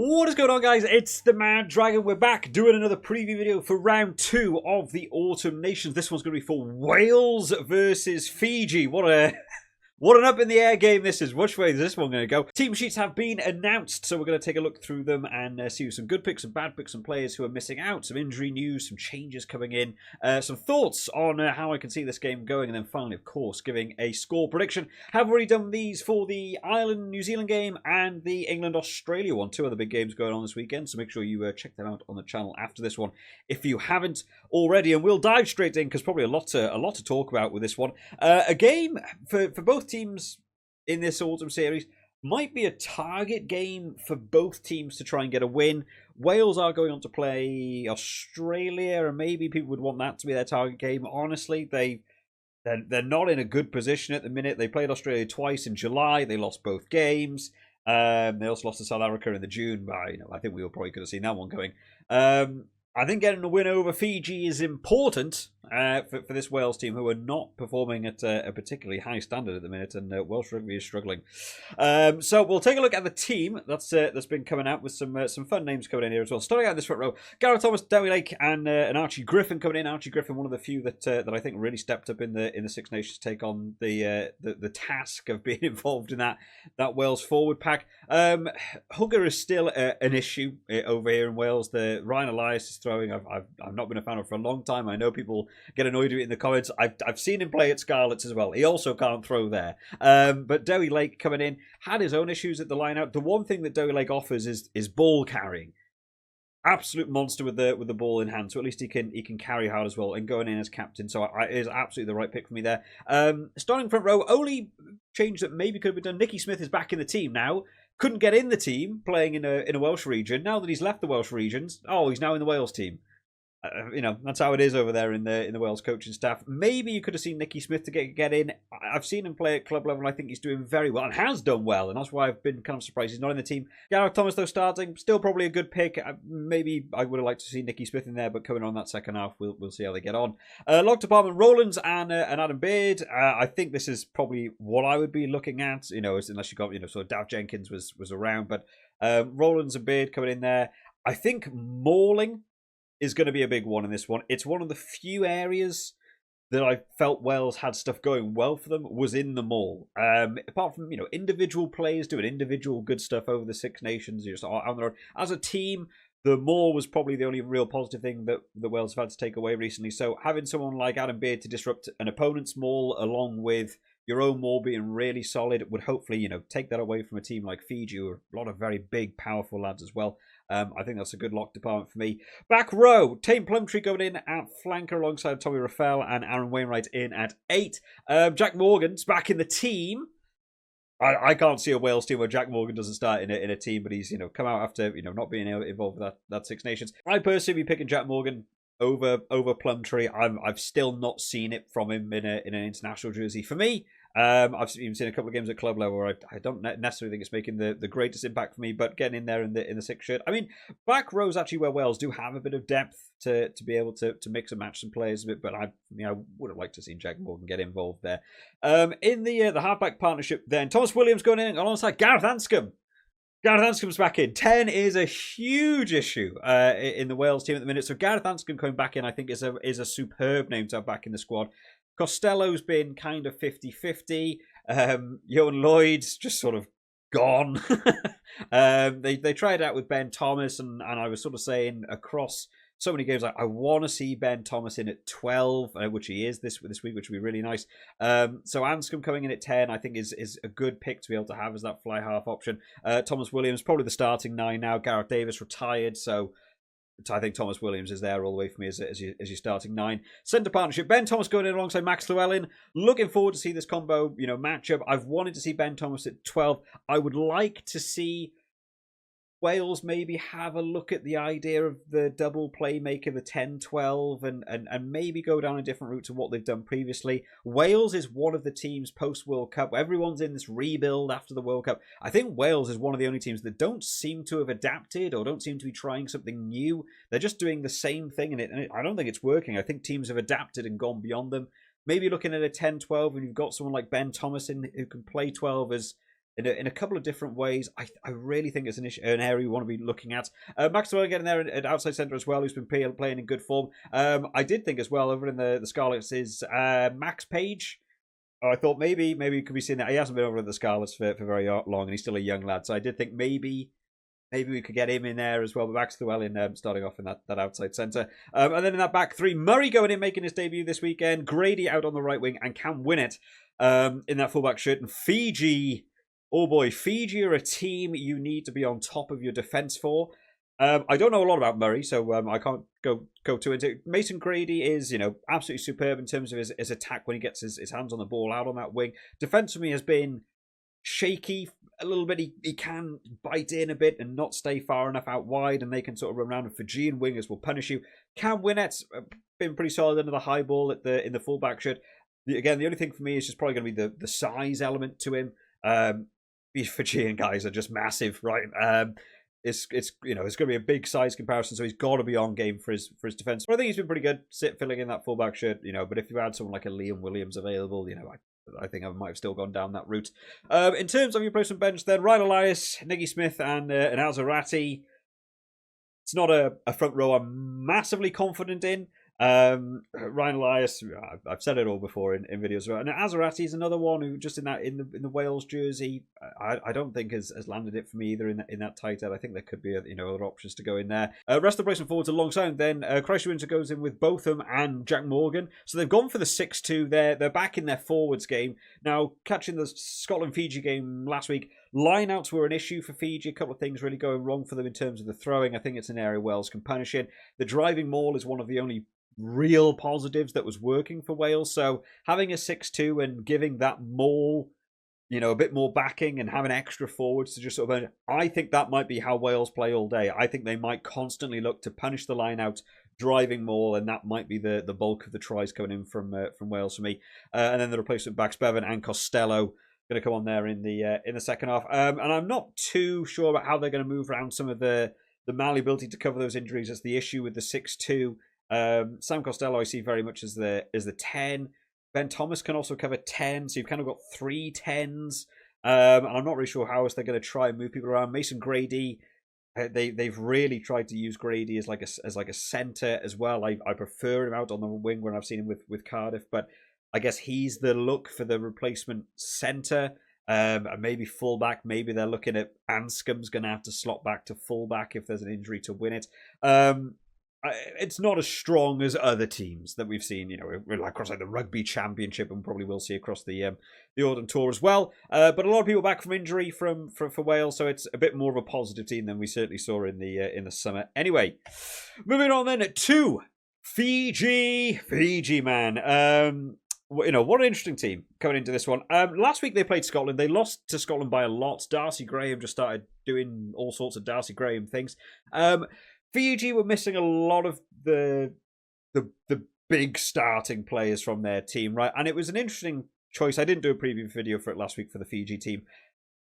What is going on, guys? It's the Mad Dragon. We're back doing another preview video for round 2 of the Autumn Nations. This one's going to be for Wales versus Fiji. What an up-in-the-air game this is. Which way is this one going to go? Team sheets have been announced, so we're going to take a look through them and see some good picks, some bad picks, some players who are missing out, some injury news, some changes coming in, some thoughts on how I can see this game going, and then finally, of course, giving a score prediction. Have already done these for the Ireland-New Zealand game and the England-Australia one. 2 other big games going on this weekend, so make sure you check them out on the channel after this one if you haven't already. And we'll dive straight in because probably a lot to talk about with this one. A game for both teams in this autumn series might be a target game for both teams to try and get a win. Wales are going on to play Australia, and maybe people would want that to be their target game. Honestly, they're not in a good position at the minute. They played Australia twice in July. They lost both games. They also lost to South Africa in the June. But, I think we all probably could have seen that one going. I think getting a win over Fiji is important for this Wales team, who are not performing at a particularly high standard at the minute, and Welsh rugby is struggling. So we'll take a look at the team that's been coming out with some fun names coming in here as well. Starting out in this front row, Gareth Thomas, Dewi Lake, and Archie Griffin coming in. Archie Griffin, one of the few that I think really stepped up in the Six Nations to take on the task of being involved in that Wales forward pack. Hugger is still an issue over here in Wales. The Ryan Elias is throwing. I've not been a fan of for a long time. I know people get annoyed with it in the comments. I've seen him play at Scarlets as well. He also can't throw there. But Dewi Lake coming in had his own issues at the line out. The one thing that Dewi Lake offers is ball carrying. Absolute monster with the ball in hand, so at least he can carry hard as well, and going in as captain, so it is absolutely the right pick for me there. Starting front row, only change that maybe could have been done. Nicky Smith is back in the team now. Couldn't get in the team playing in a Welsh region. Now that he's left the Welsh regions, he's now in the Wales team. That's how it is over there in the Wales coaching staff. Maybe you could have seen Nicky Smith to get in. I've seen him play at club level, and I think he's doing very well and has done well, and that's why I've been kind of surprised he's not in the team. Gareth Thomas, though, starting, still probably a good pick. Maybe I would have liked to see Nicky Smith in there, but coming on that second half, we'll see how they get on. Lock department, Rowlands and Adam Beard. I think this is probably what I would be looking at, unless you got, sort of Dav Jenkins was around, but Rowlands and Beard coming in there. I think Mauling is going to be a big one in this one. It's one of the few areas that I felt Wales had stuff going well for them was in the maul. Apart from, individual players doing individual good stuff over the Six Nations, on their own. As a team, the maul was probably the only real positive thing that the Wales have had to take away recently. So having someone like Adam Beard to disrupt an opponent's maul, along with your own maul being really solid, would hopefully, take that away from a team like Fiji, who are a lot of very big, powerful lads as well. I think that's a good lock department for me. Back row, Tame Plumtree going in at flanker alongside Tommy Raffel and Aaron Wainwright in at 8. Jack Morgan's back in the team. I can't see a Wales team where Jack Morgan doesn't start in a team, but he's come out after not being involved with that Six Nations. I personally be picking Jack Morgan over Plumtree. I've still not seen it from him in an international jersey. For me, I've even seen a couple of games at club level where I don't necessarily think it's making the greatest impact for me, but getting in there in the Six shirt. I mean, back row's actually where Wales do have a bit of depth to be able to mix and match some players a bit, but I would have liked to see Jack Morgan get involved there. In the halfback partnership then, Thomas Williams going in alongside Gareth Anscombe. Gareth Anscombe's back in. 10 is a huge issue in the Wales team at the minute. So Gareth Anscombe coming back in, I think, is a superb name to have back in the squad. Costello's been kind of 50-50. Johan Lloyd's just sort of gone. They tried out with Ben Thomas, and I was sort of saying across so many games, I want to see Ben Thomas in at 12, which he is this week, which would be really nice. So Anscombe coming in at 10, I think is a good pick to be able to have as that fly half option. Thomas Williams, probably the starting 9 now. Gareth Davis retired, so I think Thomas Williams is there all the way for me as your starting 9. Centre partnership, Ben Thomas going in alongside Max Llewellyn. Looking forward to see this combo, matchup. I've wanted to see Ben Thomas at 12. I would like to see Wales maybe have a look at the idea of the double playmaker, the 10-12, and maybe go down a different route to what they've done previously. Wales is one of the teams post-World Cup. Everyone's in this rebuild after the World Cup. I think Wales is one of the only teams that don't seem to have adapted or don't seem to be trying something new. They're just doing the same thing, and I don't think it's working. I think teams have adapted and gone beyond them. Maybe looking at a 10-12, and you've got someone like Ben Thomas in who can play 12 as in a couple of different ways. I really think it's an area we want to be looking at. Maxwell getting there at outside centre as well, who's been playing in good form. I did think as well over in the Scarlets is Max Page. I thought maybe we could be seeing that. He hasn't been over at the Scarlets for very long, and he's still a young lad. So I did think maybe we could get him in there as well. But Max Llewellyn starting off in that outside centre. And then in that back three, Murray going in, making his debut this weekend. Grady out on the right wing and Cam Winnett in that fullback shirt. And Fiji, oh boy, Fiji are a team you need to be on top of your defence for. I don't know a lot about Murray, so I can't go too into it. Mason Grady is, absolutely superb in terms of his attack when he gets his hands on the ball out on that wing. Defence for me has been shaky a little bit. He can bite in a bit and not stay far enough out wide, and they can sort of run around, and Fijian wingers will punish you. Cam Winnett's been pretty solid under the high ball in the fullback shirt. Again, the only thing for me is just probably going to be the size element to him. These Fijian guys are just massive, right? It's going to be a big size comparison, so he's got to be on game for his defence. But I think he's been pretty good filling in that fullback shirt, But if you had someone like a Liam Williams available, I think I might have still gone down that route. In terms of your replacement bench, then Ryan Elias, Nicky Smith, and Azarati. It's not a front row I'm massively confident in. Ryan Elias, I've said it all before in videos, and Azarati is another one who just in the Wales jersey, I don't think has landed it for me either in that tight end. I think there could be other options to go in there. Rest of the placement forwards alongside then Christ Winter goes in with Botham and Jack Morgan, so they've gone for the 6-2. They're back in their forwards game now. Catching the Scotland Fiji game last week, lineouts were an issue for Fiji. A couple of things really going wrong for them in terms of the throwing. I think it's an area Wales can punish in. The driving maul is one of the only real positives that was working for Wales. So having a 6-2 and giving that maul, a bit more backing and having extra forwards to just sort of, I think that might be how Wales play all day. I think they might constantly look to punish the line out, driving maul, and that might be the bulk of the tries coming in from Wales for me. And then the replacement backs, Bevan and Costello, going to come on there in the second half. And I'm not too sure about how they're going to move around some of the malleability to cover those injuries. That's the issue with the 6-2. Sam Costello I see very much as the 10. Ben Thomas can also cover 10, so you've kind of got 3 10s. And I'm not really sure how else they're going to try and move people around. Mason Grady, they've really tried to use Grady as like a centre as well. I prefer him out on the wing when I've seen him with Cardiff, but I guess he's the look for the replacement centre. And maybe fullback. Maybe they're looking at Anscombe's going to have to slot back to fullback if there's an injury to win it. It's not as strong as other teams that we've seen, across the Rugby Championship, and probably will see across the Autumn Tour as well. But a lot of people back from injury for Wales, so it's a bit more of a positive team than we certainly saw in the summer. Anyway, moving on then to Fiji, man. What an interesting team coming into this one. Last week they played Scotland. They lost to Scotland by a lot. Darcy Graham just started doing all sorts of Darcy Graham things. Fiji were missing a lot of the big starting players from their team, right? And it was an interesting choice. I didn't do a preview video for it last week for the Fiji team.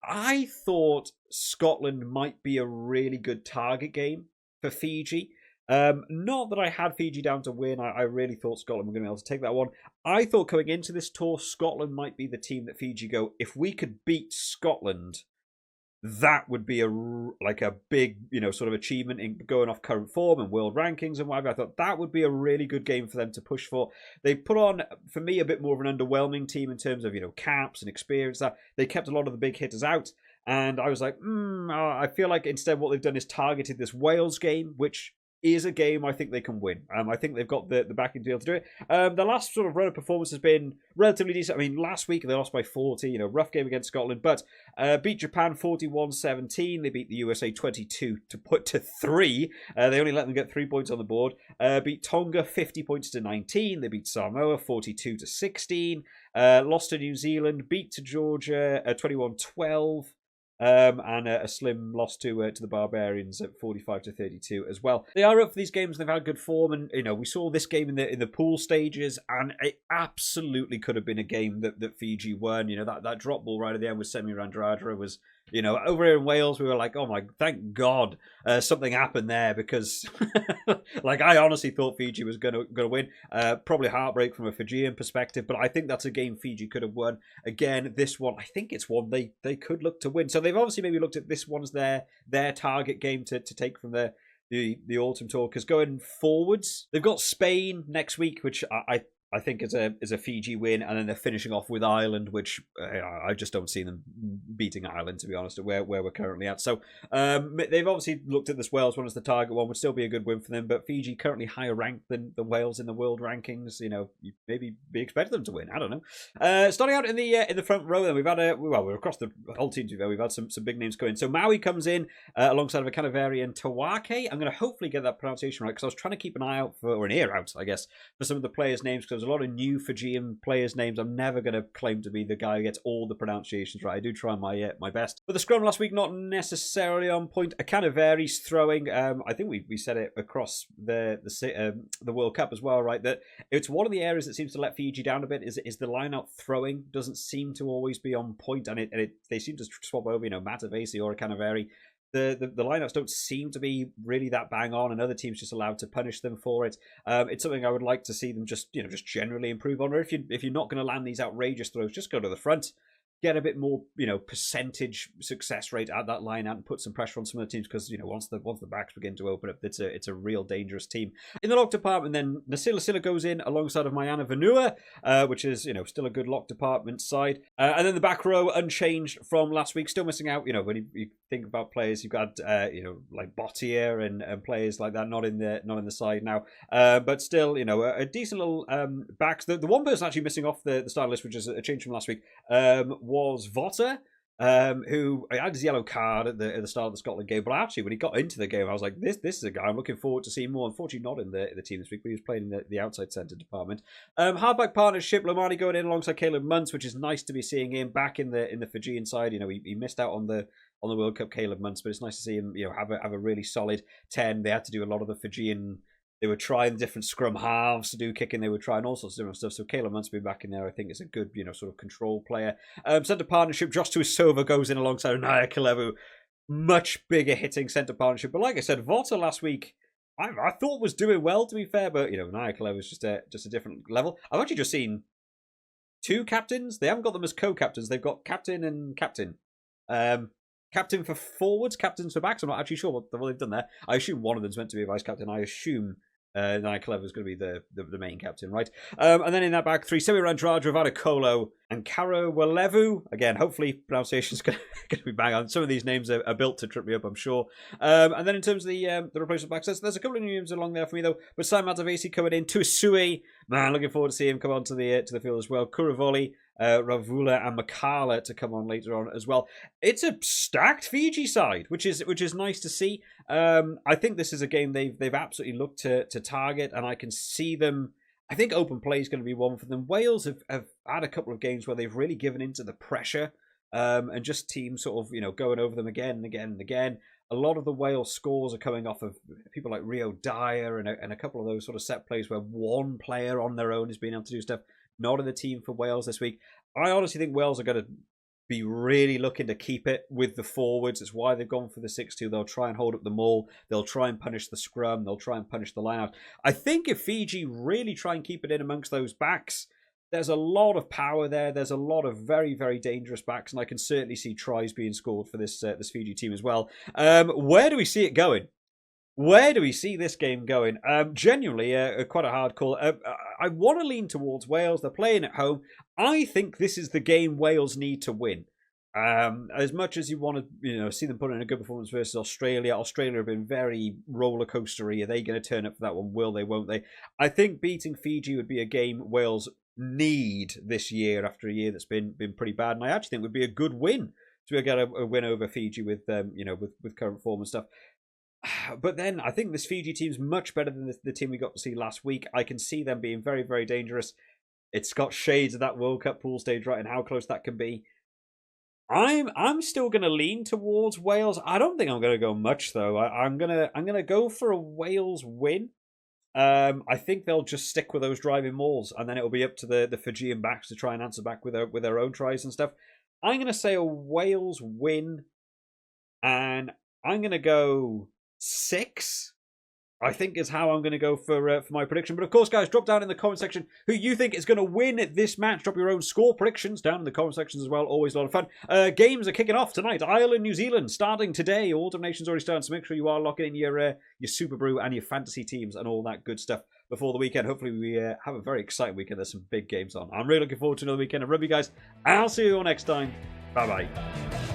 I thought Scotland might be a really good target game for Fiji. Not that I had Fiji down to win. I really thought Scotland were going to be able to take that one. I thought going into this tour, Scotland might be the team that Fiji go, if we could beat Scotland, that would be a big, sort of achievement in going off current form and world rankings and whatever. I thought that would be a really good game for them to push for. They put on, for me, a bit more of an underwhelming team in terms of, caps and experience. That they kept a lot of the big hitters out. And I was like, I feel like instead what they've done is targeted this Wales game, which is a game I think they can win. I think they've got the backing deal to do it. The last sort of run of performance has been relatively decent. I mean, last week they lost by 40, rough game against Scotland, but beat Japan 41-17. They beat the USA 22 to put to 3. They only let them get 3 points on the board. Beat Tonga 50 points to 19. They beat Samoa 42-16. Lost to New Zealand, beat to Georgia 21-12. And a slim loss to the Barbarians at 45-32 as well. They are up for these games. They've had good form, and we saw this game in the pool stages, and it absolutely could have been a game that Fiji won. That drop ball right at the end with Semi Radradra was You know, over here in Wales, we were like, oh my, thank God something happened there, because like I honestly thought Fiji was gonna win. Probably heartbreak from a Fijian perspective, but I think that's a game Fiji could have won. Again, this one, I think it's one they could look to win. So they've obviously maybe looked at this one as their target game to take from the autumn tour, because going forwards, they've got Spain next week, which I think is a Fiji win, and then they're finishing off with Ireland, which I just don't see them beating Ireland, to be honest, where we're currently at. So they've obviously looked at this Wales one as the target one, would still be a good win for them, but Fiji currently higher ranked than Wales in the world rankings. You know, you maybe be expecting them to win. I don't know. Starting out in the front row, then we've had we're across the whole team. We've had some big names going. So Maui comes in alongside of a Canavarian Tawake. I'm going to hopefully get that pronunciation right, because I was trying to keep an eye out for, or an ear out, I guess, for some of the players' names, because a lot of new Fijian players' names. I'm never going to claim to be the guy who gets all the pronunciations right. I do try my best. But the scrum last week, not necessarily on point. It kind of varies throwing. I think we said it across the World Cup as well, right? That it's one of the areas that seems to let Fiji down a bit. Is the line-out throwing doesn't seem to always be on point, and they seem to swap over. You know, Matavesi or a Canavari. The lineups don't seem to be really that bang on, and other teams just allowed to punish them for it. It's something I would like to see them just generally improve on. Or if you're not going to land these outrageous throws, just go to the front. Get a bit more, percentage success rate at that line out and put some pressure on some of the teams, because once the backs begin to open up, it's a real dangerous team. In the lock department, then Nasila goes in alongside of Mayana Vanua, which is still a good lock department side, and then the back row unchanged from last week, still missing out. When you think about players, you've got like Bottier and players like that not in the side now, but still a decent little backs. The one person actually missing off the start list, which is a change from last week, was Votter, who had his yellow card at the start of the Scotland game. But actually, when he got into the game, I was like, this is a guy I'm looking forward to seeing more. Unfortunately, not in the team this week, but he was playing in the outside centre department. Hardback partnership, Lomani going in alongside Caleb Muntz, which is nice to be seeing him back in the Fijian side. He missed out on the World Cup, Caleb Muntz, but it's nice to see him have a really solid 10. They had to do a lot of the Fijian. They were trying different scrum halves to do kicking. They were trying all sorts of different stuff. So Caleb Muntz being back in there, I think, is a good, sort of control player. Centre partnership, Josh Tuisova goes in alongside Naya Kalevu. Much bigger hitting centre partnership. But like I said, Votter last week, I thought was doing well, to be fair. But, Naya Kalevu is just a different level. I've actually just seen two captains. They haven't got them as co-captains. They've got captain and captain. Captain for forwards, captains for backs. I'm not actually sure what they've done there. I assume one of them's meant to be a vice captain. I assume Naya Kalevu is going to be the main captain, right? And then in that back three, Semi Randraja, Ravada Kolo, and Karo Walevu. Again, hopefully pronunciation's going to be bang on. Some of these names are built to trip me up, I'm sure. And then in terms of the replacement backs, there's a couple of new names along there for me though. But Simon Matavesi coming in, Tuisui, man, looking forward to seeing him come onto the field as well. Kuravoli, Ravula and Makala to come on later on as well. It's a stacked Fiji side, which is nice to see. I think this is a game they've absolutely looked to target, and I can see them. I think open play is going to be one for them. Wales have had a couple of games where they've really given into the pressure, and just teams sort of going over them again and again and again. A lot of the Wales scores are coming off of people like Rio Dyer and a couple of those sort of set plays where one player on their own is being able to do stuff. Not in the team for Wales this week. I honestly think Wales are going to be really looking to keep it with the forwards. It's why they've gone for the 6-2. They'll try and hold up the maul. They'll try and punish the scrum. They'll try and punish the line-out. I think if Fiji really try and keep it in amongst those backs, there's a lot of power there. There's a lot of very, very dangerous backs, and I can certainly see tries being scored for this Fiji team as well. Where do we see it going? Where do we see this game going? Genuinely, quite a hard call. I want to lean towards Wales. They're playing at home. I think this is the game Wales need to win. As much as you want to, see them put in a good performance versus Australia. Australia have been very roller coastery. Are they going to turn up for that one? Will they? Won't they? I think beating Fiji would be a game Wales need this year after a year that's been pretty bad. And I actually think would be a good win to get a win over Fiji with with current form and stuff. But then I think this Fiji team's much better than the team we got to see last week. I can see them being very, very dangerous. It's got shades of that World Cup pool stage, right, and how close that can be. I'm still going to lean towards Wales. I don't think I'm going to go much though. I'm gonna go for a Wales win. I think they'll just stick with those driving mauls, and then it'll be up to the Fijian backs to try and answer back with their own tries and stuff. I'm going to say a Wales win. And I'm going to go 6. I think is how I'm going to go for my prediction. But of course, guys, drop down in the comment section who you think is going to win this match. Drop your own score predictions down in the comment sections as well. Always a lot of fun. Games are kicking off tonight. Ireland, New Zealand starting today. Autumn Nations already starting, so make sure you are locking in your Superbru and your fantasy teams and all that good stuff before the weekend. Hopefully, we have a very exciting weekend. There's some big games on. I'm really looking forward to another weekend of rugby, guys. I'll see you all next time. Bye-bye.